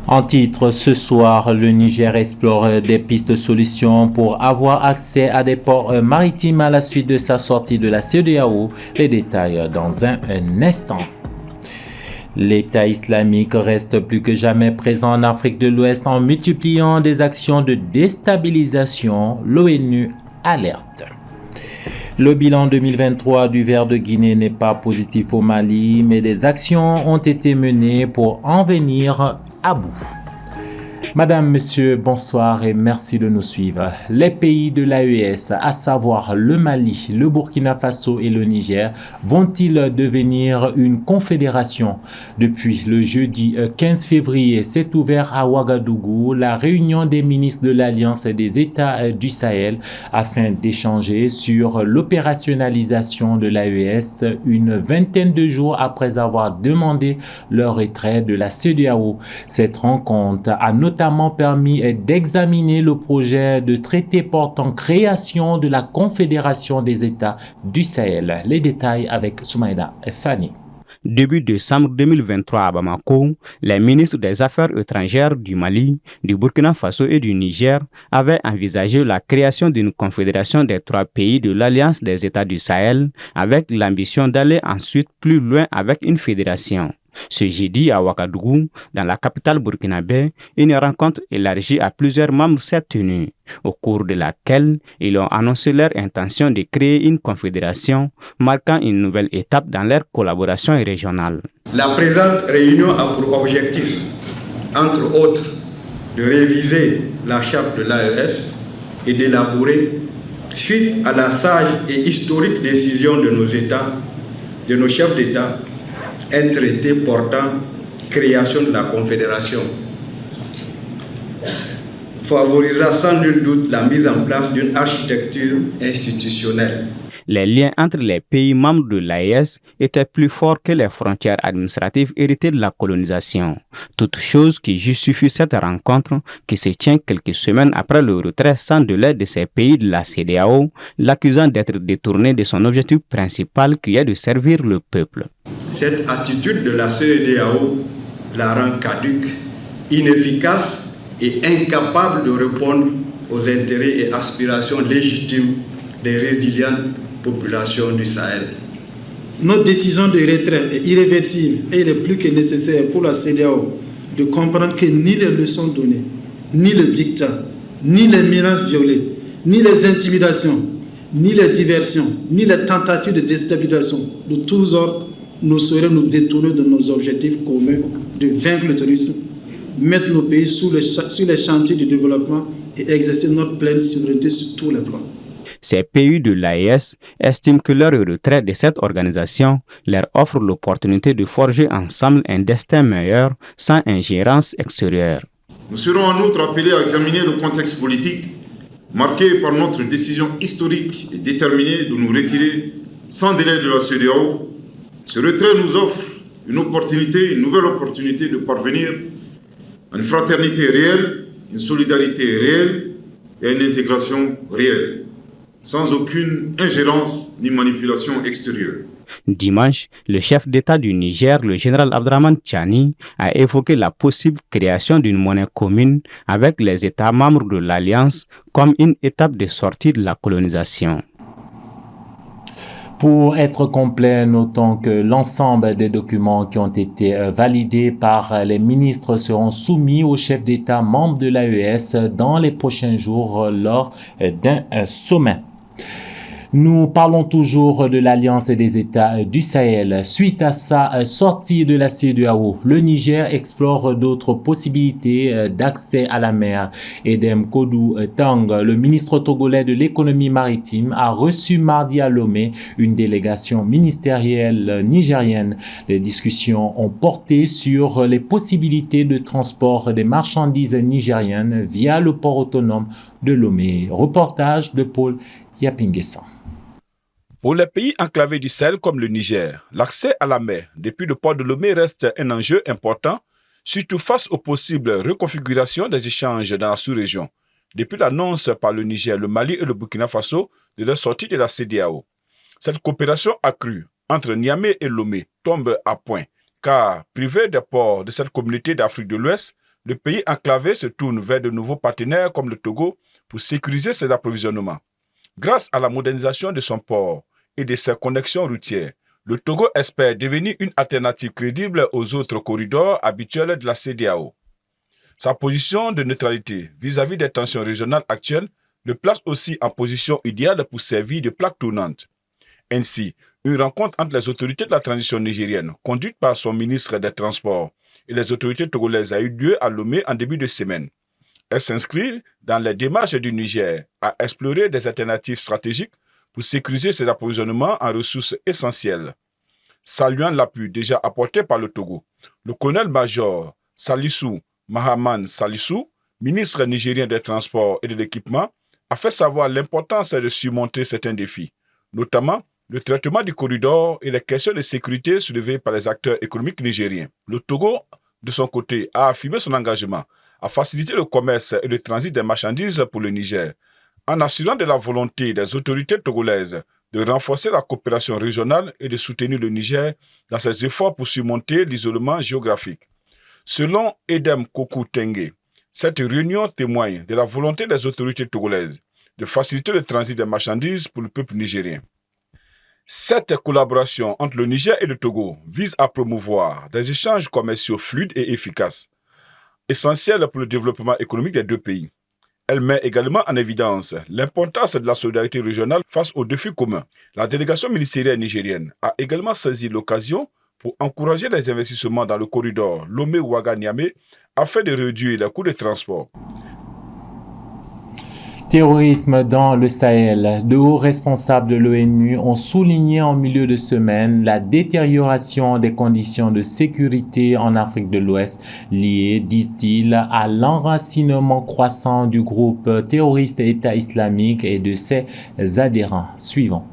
En titre, ce soir, le Niger explore des pistes de solutions pour avoir accès à des ports maritimes à la suite de sa sortie de la CEDEAO. Les détails dans un instant. L'État islamique reste plus que jamais présent en Afrique de l'Ouest en multipliant des actions de déstabilisation. L'ONU alerte. Le bilan 2023 du Ver de Guinée n'est pas positif au Mali, mais des actions ont été menées pour en venir à bout. Madame, Monsieur, bonsoir et merci de nous suivre. Les pays de l'AES, à savoir le Mali, le Burkina Faso et le Niger, vont-ils devenir une confédération? Depuis le jeudi 15 février, s'est ouvert à Ouagadougou la réunion des ministres de l'Alliance des États du Sahel afin d'échanger sur l'opérationnalisation de l'AES une vingtaine de jours après avoir demandé leur retrait de la CEDEAO. Cette rencontre a notamment permis d'examiner le projet de traité portant création de la Confédération des États du Sahel. Les détails avec Soumaïda Fani. Début décembre 2023 à Bamako, les ministres des Affaires étrangères du Mali, du Burkina Faso et du Niger avaient envisagé la création d'une confédération des 3 pays de l'Alliance des États du Sahel avec l'ambition d'aller ensuite plus loin avec une fédération. Ce jeudi à Ouagadougou, dans la capitale burkinabé, une rencontre élargie à plusieurs membres s'est tenue, au cours de laquelle ils ont annoncé leur intention de créer une confédération, marquant une nouvelle étape dans leur collaboration régionale. La présente réunion a pour objectif, entre autres, de réviser la charte de l'AES et d'élaborer, suite à la sage et historique décision de nos États, de nos chefs d'État, un traité portant création de la Confédération favorisera sans nul doute la mise en place d'une architecture institutionnelle. Les liens entre les pays membres de l'AES étaient plus forts que les frontières administratives héritées de la colonisation. Toute chose qui justifie cette rencontre, qui se tient quelques semaines après le retrait sans délai de ces pays de la CEDEAO, l'accusant d'être détourné de son objectif principal qui est de servir le peuple. Cette attitude de la CEDEAO la rend caduque, inefficace et incapable de répondre aux intérêts et aspirations légitimes des résilientes populations du Sahel. Notre décision de retrait est irréversible et il est plus que nécessaire pour la CEDEAO de comprendre que ni les leçons données, ni le dictat, ni les menaces violées, ni les intimidations, ni les diversions, ni les tentatives de déstabilisation de tous ordres ne sauraient nous détourner de nos objectifs communs de vaincre le terrorisme, mettre nos pays sur les chantiers du développement et exercer notre pleine souveraineté sur tous les plans. Ces pays de l'AES estiment que leur retrait de cette organisation leur offre l'opportunité de forger ensemble un destin meilleur sans ingérence extérieure. Nous serons en outre appelés à examiner le contexte politique marqué par notre décision historique et déterminée de nous retirer sans délai de la CEDEAO. Ce retrait nous offre une nouvelle opportunité de parvenir à une fraternité réelle, une solidarité réelle et à une intégration réelle, sans aucune ingérence ni manipulation extérieure. Dimanche, le chef d'État du Niger, le général Abdraman Tchani, a évoqué la possible création d'une monnaie commune avec les États membres de l'Alliance comme une étape de sortie de la colonisation. Pour être complet, notons que l'ensemble des documents qui ont été validés par les ministres seront soumis aux chefs d'État membres de l'AES dans les prochains jours lors d'un sommet. Nous parlons toujours de l'Alliance des États du Sahel. Suite à sa sortie de la CEDEAO, le Niger explore d'autres possibilités d'accès à la mer. Edem Kodou Tang, le ministre togolais de l'économie maritime, a reçu mardi à Lomé une délégation ministérielle nigérienne. Les discussions ont porté sur les possibilités de transport des marchandises nigériennes via le port autonome de Lomé. Reportage de Paul Yapinguessan. Pour les pays enclavés du Sahel comme le Niger, l'accès à la mer depuis le port de Lomé reste un enjeu important, surtout face aux possibles reconfigurations des échanges dans la sous-région, depuis l'annonce par le Niger, le Mali et le Burkina Faso de leur sortie de la CEDEAO. Cette coopération accrue entre Niamey et Lomé tombe à point, car privés des ports de cette communauté d'Afrique de l'Ouest, le pays enclavé se tourne vers de nouveaux partenaires comme le Togo pour sécuriser ses approvisionnements. Grâce à la modernisation de son port et de ses connexions routières, le Togo espère devenir une alternative crédible aux autres corridors habituels de la CEDEAO. Sa position de neutralité vis-à-vis des tensions régionales actuelles le place aussi en position idéale pour servir de plaque tournante. Ainsi, une rencontre entre les autorités de la transition nigérienne, conduite par son ministre des Transports, et les autorités togolaises a eu lieu à Lomé en début de semaine. Elle s'inscrit dans les démarches du Niger à explorer des alternatives stratégiques pour sécuriser ses approvisionnements en ressources essentielles. Saluant l'appui déjà apporté par le Togo, le colonel-major Salissou Mahaman Salissou, ministre nigérien des Transports et de l'Équipement, a fait savoir l'importance de surmonter certains défis, notamment le traitement du corridor et les questions de sécurité soulevées par les acteurs économiques nigériens. Le Togo, de son côté, a affirmé son engagement à faciliter le commerce et le transit des marchandises pour le Niger, en assurant de la volonté des autorités togolaises de renforcer la coopération régionale et de soutenir le Niger dans ses efforts pour surmonter l'isolement géographique. Selon Edem Kokou Tengue, cette réunion témoigne de la volonté des autorités togolaises de faciliter le transit des marchandises pour le peuple nigérien. Cette collaboration entre le Niger et le Togo vise à promouvoir des échanges commerciaux fluides et efficaces, essentiels pour le développement économique des deux pays. Elle met également en évidence l'importance de la solidarité régionale face aux défis communs. La délégation ministérielle nigérienne a également saisi l'occasion pour encourager les investissements dans le corridor Lomé-Ouaga-Niamey afin de réduire les coûts de transport. Terrorisme dans le Sahel. De hauts responsables de l'ONU ont souligné en milieu de semaine la détérioration des conditions de sécurité en Afrique de l'Ouest liée, disent-ils, à l'enracinement croissant du groupe terroriste État islamique et de ses adhérents. Suivant.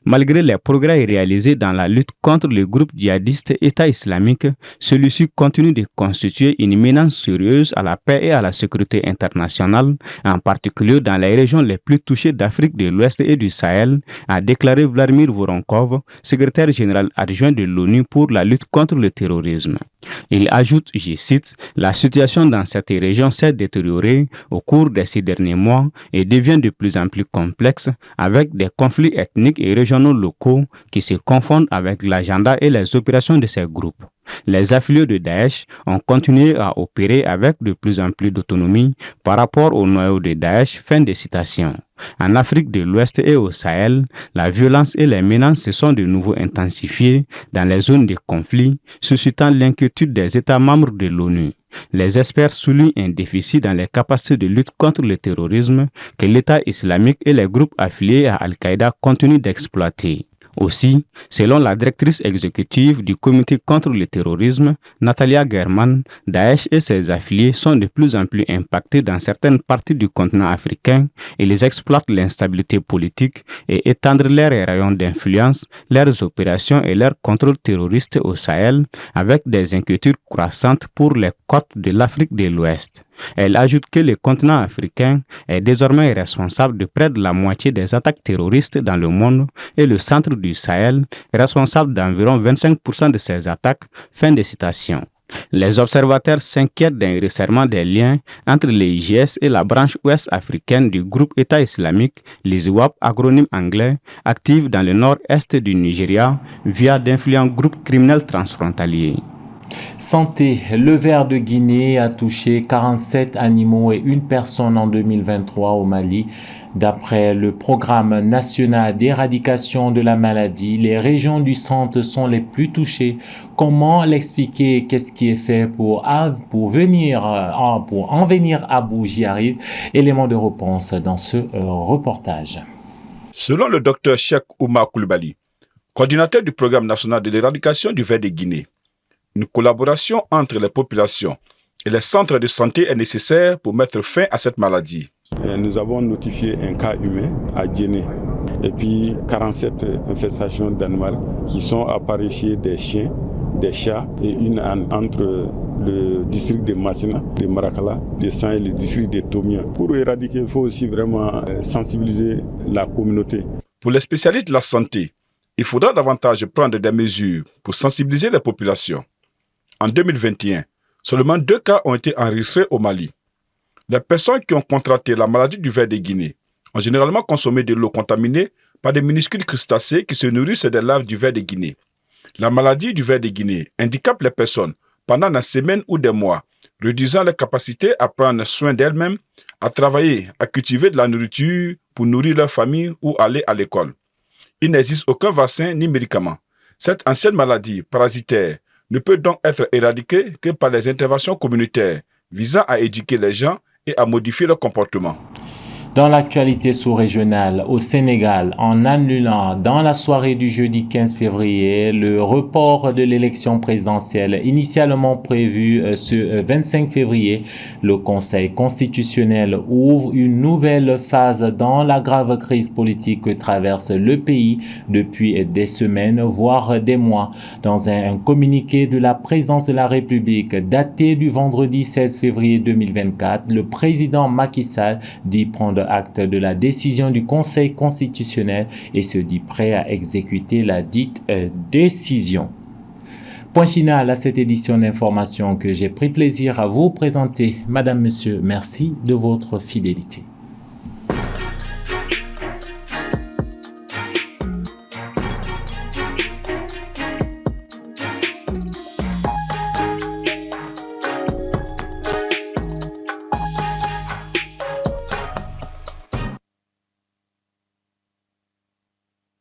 Malgré les progrès réalisés dans la lutte contre le groupe djihadiste État islamique, celui-ci continue de constituer une menace sérieuse à la paix et à la sécurité internationale, en particulier dans les régions les plus touchées d'Afrique de l'Ouest et du Sahel, a déclaré Vladimir Voronkov, secrétaire général adjoint de l'ONU pour la lutte contre le terrorisme. Il ajoute, je cite, « La situation dans cette région s'est détériorée au cours de ces derniers mois et devient de plus en plus complexe avec des conflits ethniques et régionaux locaux qui se confondent avec l'agenda et les opérations de ces groupes. Les affiliés de Daesh ont continué à opérer avec de plus en plus d'autonomie par rapport au noyau de Daesh. » Fin de citation. En Afrique de l'Ouest et au Sahel, la violence et les menaces se sont de nouveau intensifiées dans les zones de conflit, suscitant l'inquiétude des États membres de l'ONU. Les experts soulignent un déficit dans les capacités de lutte contre le terrorisme que l'État islamique et les groupes affiliés à Al-Qaïda continuent d'exploiter. Aussi, selon la directrice exécutive du Comité contre le terrorisme, Natalia German, Daesh et ses affiliés sont de plus en plus impactés dans certaines parties du continent africain et ils exploitent l'instabilité politique et étendent leurs rayons d'influence, leurs opérations et leur contrôle terroriste au Sahel avec des inquiétudes croissantes pour les côtes de l'Afrique de l'Ouest. Elle ajoute que le continent africain est désormais responsable de près de la moitié des attaques terroristes dans le monde et le centre du Sahel est responsable d'environ 25% de ces attaques. Fin de citation. Les observateurs s'inquiètent d'un resserrement des liens entre les IGS et la branche ouest africaine du groupe État islamique, les IWAP, acronyme anglais, active dans le nord-est du Nigeria via d'influents groupes criminels transfrontaliers. Santé. Le ver de Guinée a touché 47 animaux et une personne en 2023 au Mali. D'après le programme national d'éradication de la maladie, les régions du centre sont les plus touchées. Comment l'expliquer? Qu'est-ce qui est fait pour en venir à bout? J'y arrive. Élément de réponse dans ce reportage. Selon le docteur Cheikh Oumar Koulibaly, coordinateur du programme national de l'éradication du ver de Guinée, une collaboration entre les populations et les centres de santé est nécessaire pour mettre fin à cette maladie. Nous avons notifié un cas humain à Djéné et puis 47 infestations d'animaux qui sont apparues chez des chiens, des chats et une âne entre le district de Massina, de Marakala, de San et le district de Tomia. Pour éradiquer, il faut aussi vraiment sensibiliser la communauté. Pour les spécialistes de la santé, il faudra davantage prendre des mesures pour sensibiliser les populations. En 2021, Seulement 2 cas ont été enregistrés au Mali. Les personnes qui ont contracté la maladie du ver de Guinée ont généralement consommé de l'eau contaminée par des minuscules crustacés qui se nourrissent des larves du ver de Guinée. La maladie du ver de Guinée handicape les personnes pendant des semaines ou des mois, réduisant leur capacité à prendre soin d'elles-mêmes, à travailler, à cultiver de la nourriture pour nourrir leur famille ou aller à l'école. Il n'existe aucun vaccin ni médicament. Cette ancienne maladie parasitaire ne peut donc être éradiquée que par les interventions communautaires visant à éduquer les gens et à modifier leur comportement. Dans l'actualité sous-régionale, au Sénégal, en annulant dans la soirée du jeudi 15 février le report de l'élection présidentielle initialement prévue ce 25 février, le Conseil constitutionnel ouvre une nouvelle phase dans la grave crise politique que traverse le pays depuis des semaines, voire des mois. Dans un communiqué de la présidence de la République daté du vendredi 16 février 2024, le président Macky Sall dit prendre acte de la décision du Conseil constitutionnel et se dit prêt à exécuter la dite décision. Point final à cette édition d'information que j'ai pris plaisir à vous présenter. Madame, Monsieur, merci de votre fidélité.